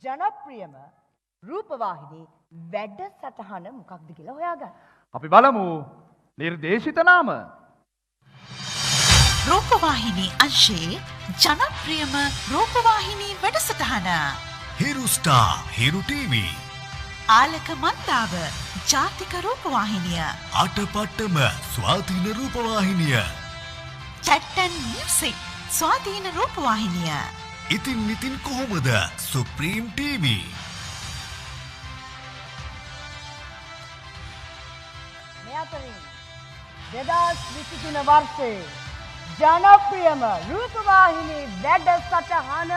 ජනප්‍රියම රූපවාහිනී වැඩසටහන මොකක්ද කියලා හොයාගන්න. අපි බලමු නිර්දේශිත නාම. රූපවාහිනී අංශයේ ජනප්‍රියම රූපවාහිනී වැඩසටහන. හිරු ස්ටාර් හිරු ටීවී. ආලක මන්දාව ජාතික රූපවාහිනිය. අටපට්ටම ස්වාධීන රූපවාහිනිය. චැට්ටන් මියුසික් ස්වාධීන රූපවාහිනිය. ඉතින් කොහොමද සුප්‍රීම් ටීවී. මේ අතරින් 2023 වර්ෂයේ ජනප්‍රියම රූපවාහිනී වැඩසටහන